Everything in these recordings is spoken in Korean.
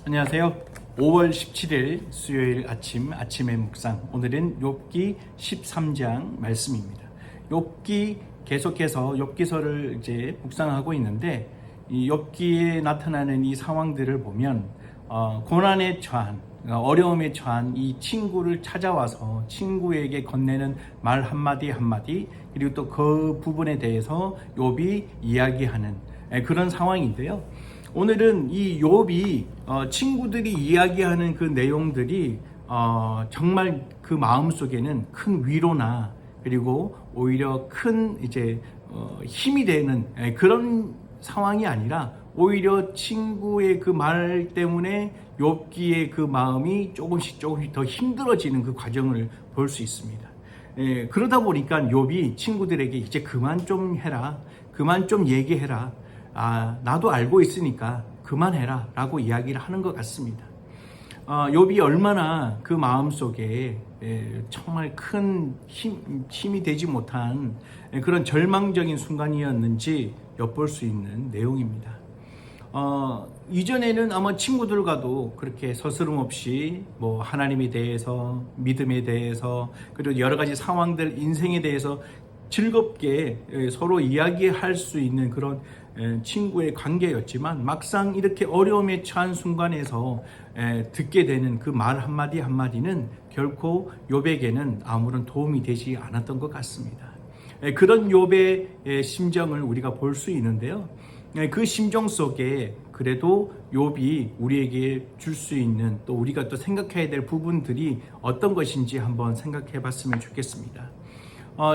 안녕하세요. 5월 17일 수요일 아침의 묵상. 오늘은 욥기 13장 말씀입니다. 욥기 계속해서 욥기서를 이제 묵상하고 있는데, 이 욥기에 나타나는 이 상황들을 보면 고난에 처한, 어려움에 처한 이 친구를 찾아와서 친구에게 건네는 말 한마디 한마디, 그리고 또 그 부분에 대해서 욥이 이야기하는 그런 상황인데요. 오늘은 이 욥이 친구들이 이야기하는 그 내용들이 정말 그 마음 속에는 큰 위로나 그리고 오히려 큰 이제 힘이 되는 그런 상황이 아니라, 오히려 친구의 그 말 때문에 욥기의 그 마음이 조금씩 더 힘들어지는 그 과정을 볼 수 있습니다. 그러다 보니까 욥이 친구들에게 이제 그만 좀 해라, 그만 좀 얘기해라, 나도 알고 있으니까 그만해라 라고 이야기를 하는 것 같습니다. 욥이 얼마나 그 마음속에 정말 큰 힘이 되지 못한 그런 절망적인 순간이었는지 엿볼 수 있는 내용입니다. 이전에는 아마 친구들과도 그렇게 서스럼 없이 뭐 하나님에 대해서, 믿음에 대해서, 그리고 여러 가지 상황들, 인생에 대해서 즐겁게 서로 이야기할 수 있는 그런 친구의 관계였지만, 막상 이렇게 어려움에 처한 순간에서 듣게 되는 그 말 한마디 한마디는 결코 욥에게는 아무런 도움이 되지 않았던 것 같습니다. 그런 욥의 심정을 우리가 볼 수 있는데요. 그 심정 속에 그래도 욥이 우리에게 줄 수 있는, 또 우리가 또 생각해야 될 부분들이 어떤 것인지 한번 생각해 봤으면 좋겠습니다.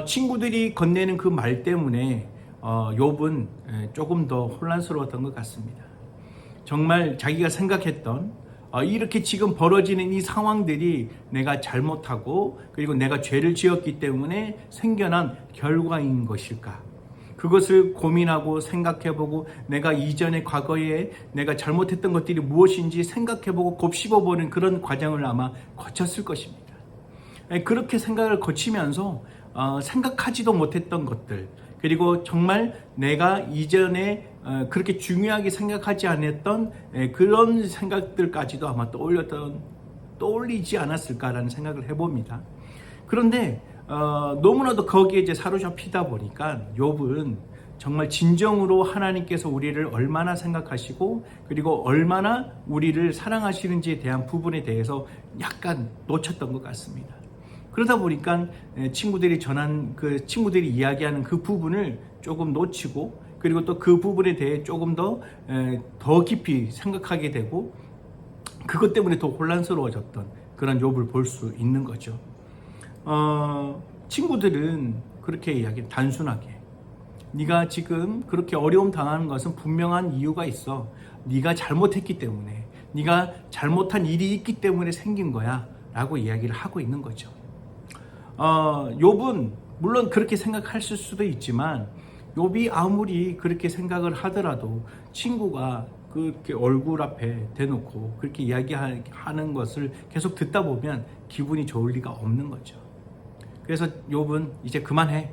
친구들이 건네는 그 말 때문에 욥은 조금 더 혼란스러웠던 것 같습니다. 정말 자기가 생각했던 이렇게 지금 벌어지는 이 상황들이 내가 잘못하고 그리고 내가 죄를 지었기 때문에 생겨난 결과인 것일까? 그것을 고민하고 생각해보고, 내가 이전의 과거에 내가 잘못했던 것들이 무엇인지 생각해보고 곱씹어보는 그런 과정을 아마 거쳤을 것입니다. 그렇게 생각을 거치면서 생각하지도 못했던 것들, 그리고 정말 내가 이전에 그렇게 중요하게 생각하지 않았던 그런 생각들까지도 아마 떠올리지 않았을까라는 생각을 해봅니다. 그런데 너무나도 거기에 이제 사로잡히다 보니까 욥은 정말 진정으로 하나님께서 우리를 얼마나 생각하시고 그리고 얼마나 우리를 사랑하시는지에 대한 부분에 대해서 약간 놓쳤던 것 같습니다. 그러다 보니까 친구들이 이야기하는 그 부분을 조금 놓치고, 그리고 또 그 부분에 대해 조금 더 깊이 생각하게 되고, 그것 때문에 더 혼란스러워졌던 그런 욥을 볼 수 있는 거죠. 친구들은 그렇게 이야기, 단순하게 네가 지금 그렇게 어려움 당하는 것은 분명한 이유가 있어, 네가 잘못했기 때문에, 네가 잘못한 일이 있기 때문에 생긴 거야 라고 이야기를 하고 있는 거죠. 욥은 물론 그렇게 생각하실 수도 있지만, 욥이 아무리 그렇게 생각을 하더라도 친구가 그렇게 얼굴 앞에 대놓고 그렇게 이야기하는 것을 계속 듣다 보면 기분이 좋을 리가 없는 거죠. 그래서 욥은 이제 그만해,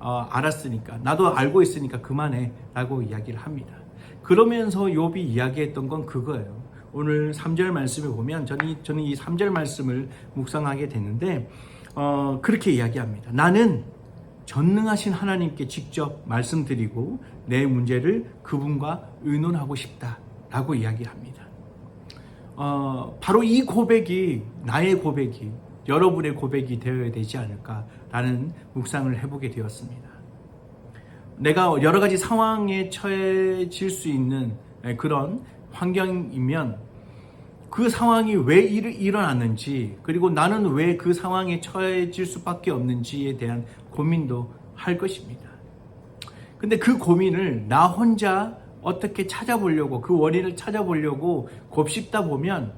알았으니까, 나도 알고 있으니까 그만해 라고 이야기를 합니다. 그러면서 욥이 이야기했던 건 그거예요. 오늘 3절 말씀을 보면 저는 이 3절 말씀을 묵상하게 됐는데, 그렇게 이야기합니다. 나는 전능하신 하나님께 직접 말씀드리고 내 문제를 그분과 의논하고 싶다 라고 이야기합니다. 바로 이 고백이 나의 고백이, 여러분의 고백이 되어야 되지 않을까라는 묵상을 해보게 되었습니다. 내가 여러 가지 상황에 처해질 수 있는 그런 환경이면 그 상황이 왜 일어났는지, 그리고 나는 왜 그 상황에 처해질 수밖에 없는지에 대한 고민도 할 것입니다. 근데 그 고민을 나 혼자 어떻게 찾아보려고, 그 원인을 찾아보려고 곱씹다 보면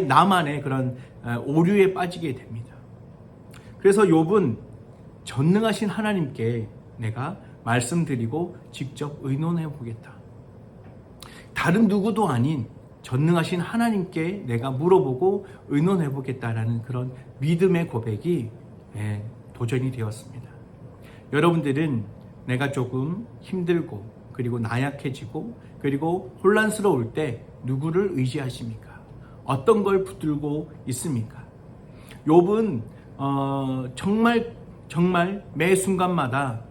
나만의 그런 오류에 빠지게 됩니다. 그래서 욥은 전능하신 하나님께 내가 말씀드리고 직접 의논해 보겠다, 다른 누구도 아닌 전능하신 하나님께 내가 물어보고 의논해 보겠다라는 그런 믿음의 고백이 도전이 되었습니다. 여러분들은 내가 조금 힘들고 그리고 나약해지고 그리고 혼란스러울 때 누구를 의지하십니까? 어떤 걸 붙들고 있습니까? 욥은 정말 매 순간마다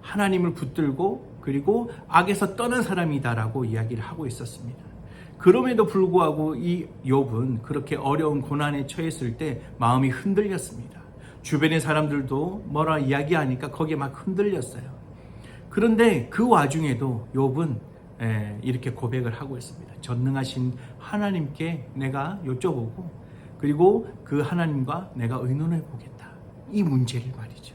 하나님을 붙들고 그리고 악에서 떠난 사람이다라고 이야기를 하고 있었습니다. 그럼에도 불구하고 이 욥은 그렇게 어려운 고난에 처했을 때 마음이 흔들렸습니다. 주변의 사람들도 뭐라 이야기하니까 거기에 막 흔들렸어요. 그런데 그 와중에도 욥은 이렇게 고백을 하고 있습니다. 전능하신 하나님께 내가 여쭤보고 그리고 그 하나님과 내가 의논해 보겠다. 이 문제를 말이죠.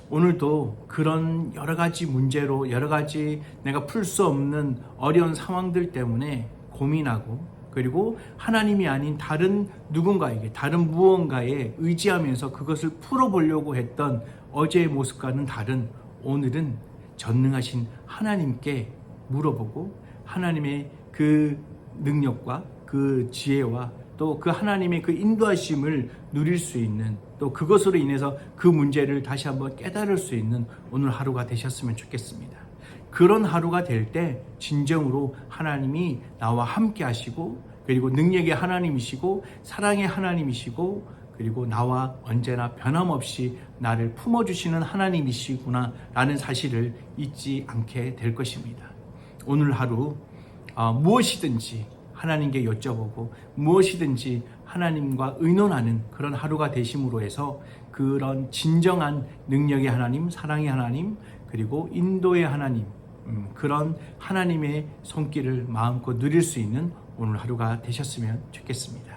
오늘도 그런 여러 가지 문제로 여러 가지 내가 풀 수 없는 어려운 상황들 때문에 고민하고 그리고 하나님이 아닌 다른 누군가에게 다른 무언가에 의지하면서 그것을 풀어보려고 했던 어제의 모습과는 다른 오늘은 전능하신 하나님께 물어보고 하나님의 그 능력과 그 지혜와 또 그 하나님의 그 인도하심을 누릴 수 있는 또 그것으로 인해서 그 문제를 다시 한번 깨달을 수 있는 오늘 하루가 되셨으면 좋겠습니다. 그런 하루가 될 때 진정으로 하나님이 나와 함께 하시고 그리고 능력의 하나님이시고 사랑의 하나님이시고 그리고 나와 언제나 변함없이 나를 품어주시는 하나님이시구나 라는 사실을 잊지 않게 될 것입니다. 오늘 하루 무엇이든지 하나님께 여쭤보고 무엇이든지 하나님과 의논하는 그런 하루가 되심으로 해서 그런 진정한 능력의 하나님, 사랑의 하나님, 그리고 인도의 하나님, 그런 하나님의 손길을 마음껏 누릴 수 있는 오늘 하루가 되셨으면 좋겠습니다.